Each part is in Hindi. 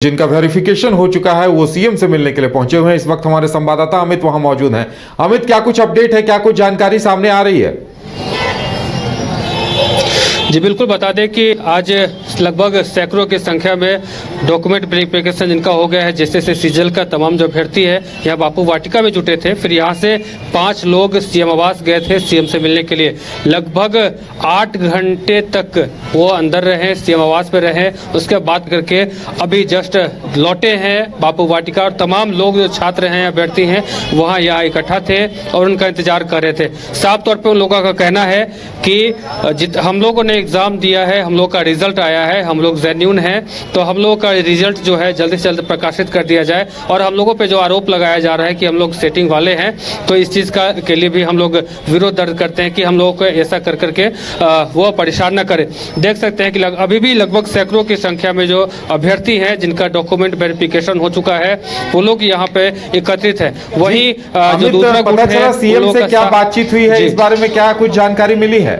जिनका वेरिफिकेशन हो चुका है वो सीएम से मिलने के लिए पहुंचे हुए हैं। इस वक्त हमारे संवाददाता अमित वहां मौजूद हैं। अमित, क्या कुछ अपडेट है, क्या कुछ जानकारी सामने आ रही है? जी बिल्कुल, बता दें कि आज लगभग सैकड़ों की संख्या में डॉक्यूमेंट वेरिफिकेशन जिनका हो गया है, जैसे से सीजल का तमाम जो अभ्यर्थी है यहाँ बापू वाटिका में जुटे थे। फिर यहाँ से 5 लोग सीएम आवास गए थे सीएम से मिलने के लिए। लगभग 8 घंटे तक वो अंदर रहे, सीएम आवास में रहे। उसके बाद करके अभी जस्ट लौटे हैं बापू वाटिका, और तमाम लोग जो छात्र हैं, अभ्यर्थी हैं, वहाँ यहाँ इकट्ठा थे और उनका इंतजार कर रहे थे। साफ तौर पर उन लोगों का कहना है कि हम लोगों ने एग्जाम दिया है, हम लोग का रिजल्ट आया है, हम लोग जेन्युइन हैं, तो हम लोगों का रिजल्ट जो है जल्द से जल्द प्रकाशित कर दिया जाए। और हम लोगों पे जो आरोप लगाया जा रहा है कि हम लोग सेटिंग वाले हैं, तो इस चीज़ का के लिए भी हम लोग विरोध दर्ज करते हैं कि हम लोगों को ऐसा कर करके वो परेशान न करें। देख सकते हैं कि अभी भी लगभग सैकड़ों की संख्या में जो अभ्यर्थी हैं जिनका डॉक्यूमेंट वेरिफिकेशन हो चुका है, वो लोग यहाँ पे एकत्रित है। वही जो दूसरा पता चला सीएम से क्या बातचीत हुई है, इस बारे में क्या कुछ जानकारी मिली है?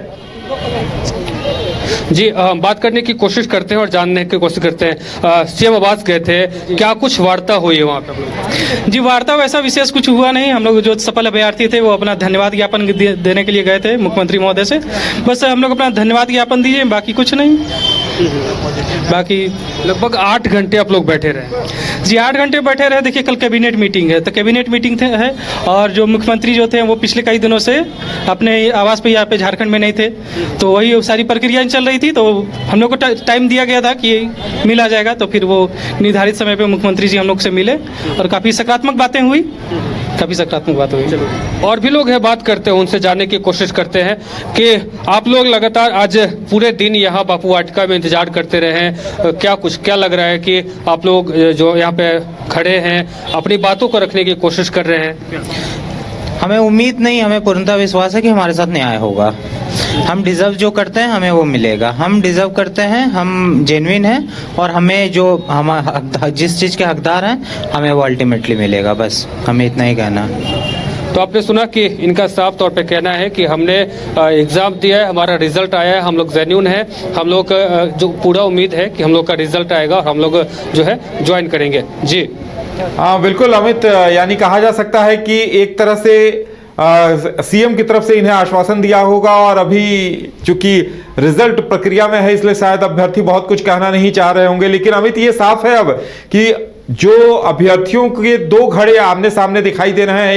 जी हम बात करने की कोशिश करते हैं और जानने की कोशिश करते हैं। सीएम आवास गए थे, क्या कुछ वार्ता हुई है वहाँ पे? जी वार्ता वैसा विशेष कुछ हुआ नहीं। हम लोग जो सफल अभ्यर्थी थे वो अपना धन्यवाद ज्ञापन देने के लिए गए थे मुख्यमंत्री महोदय से। बस हम लोग अपना धन्यवाद ज्ञापन दिए, बाकी कुछ नहीं। बाकी लगभग 8 घंटे आप लोग बैठे रहे? जी 8 घंटे बैठे रहे। देखिए कल कैबिनेट मीटिंग है, तो कैबिनेट मीटिंग है, और जो मुख्यमंत्री जो थे वो पिछले कई दिनों से अपने आवास पे यहाँ पे झारखंड में नहीं थे, तो वही सारी प्रक्रिया चल रही थी। तो हम लोग को टाइम दिया गया था कि मिला जाएगा, तो फिर वो निर्धारित समय पे मुख्यमंत्री जी हम लोग से मिले और काफ़ी सकारात्मक बातें हुई, काफ़ी सकारात्मक बात हुई। और भी लोग हैं, बात करते हैं उनसे, जानने की कोशिश करते हैं कि आप लोग लगातार आज पूरे दिन यहाँ बापू वाटिका में इंतजार करते रहे हैं। क्या लग रहा है कि आप लोग जो यहाँ पे खड़े हैं अपनी बातों को रखने की कोशिश कर रहे हैं? हमें उम्मीद नहीं, हमें पूर्णतः विश्वास है कि हमारे साथ न्याय होगा। हम डिज़र्व जो करते हैं हमें वो मिलेगा। हम डिज़र्व करते हैं, हम जेन्युइन हैं, और हमें जो हम जिस चीज़ के हकदार हैं हमें वो अल्टीमेटली मिलेगा। बस हमें इतना ही कहना है। तो आपने सुना कि इनका साफ तौर पे कहना है कि हमने एग्ज़ाम दिया है, हमारा रिजल्ट आया है, हम लोग जेन्युइन हैं, हम लोग जो पूरा उम्मीद है कि हम लोग का रिजल्ट आएगा और हम लोग जो है ज्वाइन करेंगे। जी हाँ बिल्कुल अमित, यानी कहा जा सकता है कि एक तरह से सीएम की तरफ से इन्हें आश्वासन दिया होगा, और अभी चूंकि रिजल्ट प्रक्रिया में है इसलिए शायद अभ्यर्थी बहुत कुछ कहना नहीं चाह रहे होंगे। लेकिन अमित ये साफ है अब कि जो अभ्यर्थियों के 2 घड़े आमने सामने दिखाई दे रहे हैं,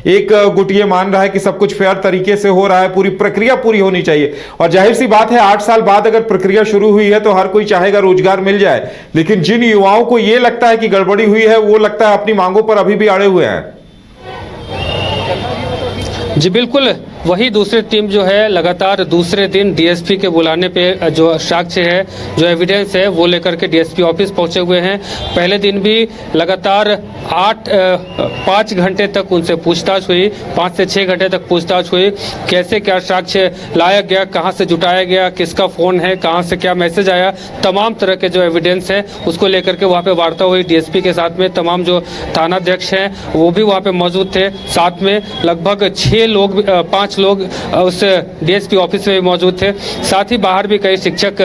एक गुट ये मान रहा है कि सब कुछ फेयर तरीके से हो रहा है, पूरी प्रक्रिया पूरी होनी चाहिए। और जाहिर सी बात है 8 साल बाद अगर प्रक्रिया शुरू हुई है तो हर कोई चाहेगा रोजगार मिल जाए। लेकिन जिन युवाओं को ये लगता है कि गड़बड़ी हुई है, वो लगता है अपनी मांगों पर अभी भी अड़े हुए हैं। जी बिल्कुल, वही दूसरी टीम जो है लगातार दूसरे दिन डीएसपी के बुलाने पे जो साक्ष्य है, जो एविडेंस है, वो लेकर के डीएसपी ऑफिस पहुंचे हुए हैं। पहले दिन भी लगातार 5 घंटे तक उनसे पूछताछ हुई, 5 से 6 घंटे तक पूछताछ हुई। कैसे क्या साक्ष्य लाया गया, कहां से जुटाया गया, किसका फ़ोन है, कहां से क्या मैसेज आया, तमाम तरह के जो एविडेंस है उसको लेकर के वहाँ पर वार्ता हुई डीएसपी के साथ में। तमाम जो थानाध्यक्ष हैं वो भी वहाँ पर मौजूद थे। साथ में लगभग 5 लोग उस डीएसपी ऑफिस में मौजूद थे। साथ ही बाहर भी कई शिक्षक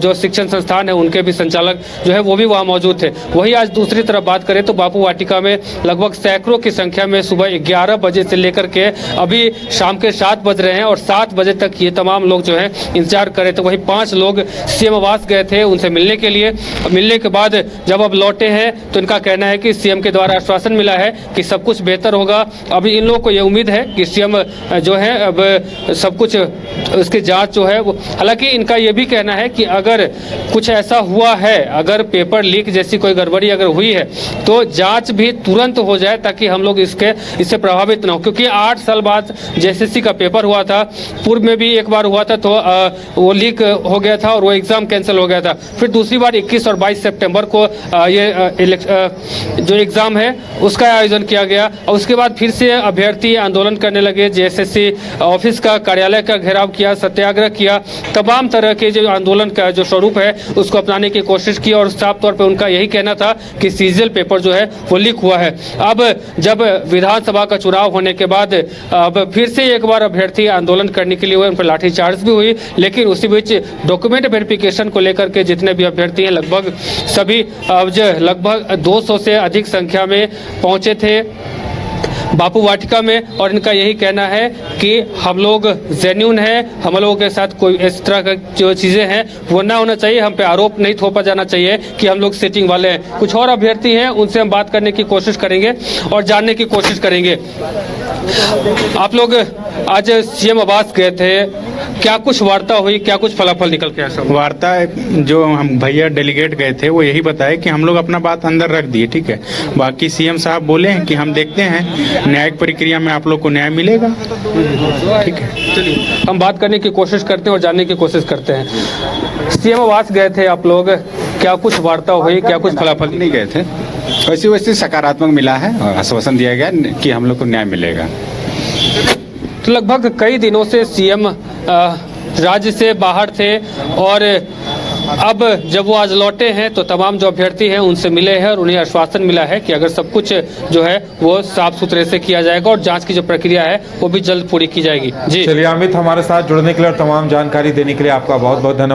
जो शिक्षण संस्थान है उनके भी संचालक जो है वो भी वहाँ मौजूद थे। वही आज दूसरी तरफ बात करें तो बापू वाटिका में लगभग सैकड़ों की संख्या में सुबह 11 बजे से लेकर के अभी शाम के 7 बज रहे हैं, और 7 बजे तक ये तमाम लोग जो है इंतजार कर रहे थे। वही 5 लोग सीएम आवास गए थे उनसे मिलने के लिए। मिलने के बाद जब अब लौटे हैं तो इनका कहना है कि सीएम के द्वारा आश्वासन मिला है कि सब कुछ बेहतर होगा। अभी इन लोगों को ये उम्मीद है कि सीएम जो है अब सब कुछ उसकी जांच जो है वो, हालांकि इनका ये भी कहना है कि अगर कुछ ऐसा हुआ है, अगर पेपर लीक जैसी कोई गड़बड़ी अगर हुई है तो जांच भी तुरंत हो जाए ताकि हम लोग इससे प्रभावित ना हो। क्योंकि 8 साल बाद जेएसएससी का पेपर हुआ था, पूर्व में भी एक बार हुआ था तो वो लीक हो गया था और वो एग्ज़ाम कैंसिल हो गया था। फिर दूसरी बार 21 और 22 सितंबर को जो एग्ज़ाम है उसका आयोजन किया गया, और उसके बाद फिर से अभ्यर्थी आंदोलन करने लगे जेएसएससी डीएसपी ऑफिस का, कार्यालय का घेराव किया, सत्याग्रह किया, तमाम तरह के जो आंदोलन का जो स्वरूप है उसको अपनाने की कोशिश की और साफ तौर पे उनका यही कहना था कि सीजीएल पेपर जो है वो लीक हुआ है। अब जब विधानसभा का चुनाव होने के बाद अब फिर से एक बार अभ्यर्थी आंदोलन करने के लिए हुए, उन पर लाठीचार्ज भी हुई, लेकिन उसी बीच डॉक्यूमेंट वेरिफिकेशन को लेकर के जितने भी अभ्यर्थी हैं लगभग सभी लगभग 200 से अधिक संख्या में पहुंचे थे बापू वाटिका में, और इनका यही कहना है कि हम लोग जेन्यून हैं, हम लोगों के साथ कोई इस तरह का जो चीज़ें हैं वो ना होना चाहिए, हम पे आरोप नहीं थोपा जाना चाहिए कि हम लोग सेटिंग वाले हैं। कुछ और अभ्यर्थी हैं, उनसे हम बात करने की कोशिश करेंगे और जानने की कोशिश करेंगे। आप लोग आज सीएम आवास गए थे, क्या कुछ वार्ता हुई, क्या कुछ फलाफल निकल के आया? वार्ता जो हम भैया डेलीगेट गए थे वो यही बताए कि हम लोग अपना बात अंदर रख दिए, ठीक है। बाकी सीएम साहब बोले हैं कि हम देखते हैं न्यायिक प्रक्रिया में आप लोग को न्याय मिलेगा, ठीक है। चलिए हम बात करने की कोशिश करते हैं और जानने की कोशिश करते हैं। सीएम आवास गए थे आप लोग, क्या कुछ वार्ता हुई, क्या कुछ फलाफल? नहीं गए थे, वैसे सकारात्मक मिला है और आश्वासन दिया गया कि हम लोग को न्याय मिलेगा। तो लगभग कई दिनों से सीएम राज्य से बाहर थे और अब जब वो आज लौटे हैं तो तमाम जो अभ्यर्थी हैं उनसे मिले हैं और उन्हें आश्वासन मिला है कि अगर सब कुछ जो है वो साफ सुथरे से किया जाएगा और जांच की जो प्रक्रिया है वो भी जल्द पूरी की जाएगी। जी चलिए अमित, हमारे साथ जुड़ने के लिए और तमाम जानकारी देने के लिए आपका बहुत बहुत धन्यवाद।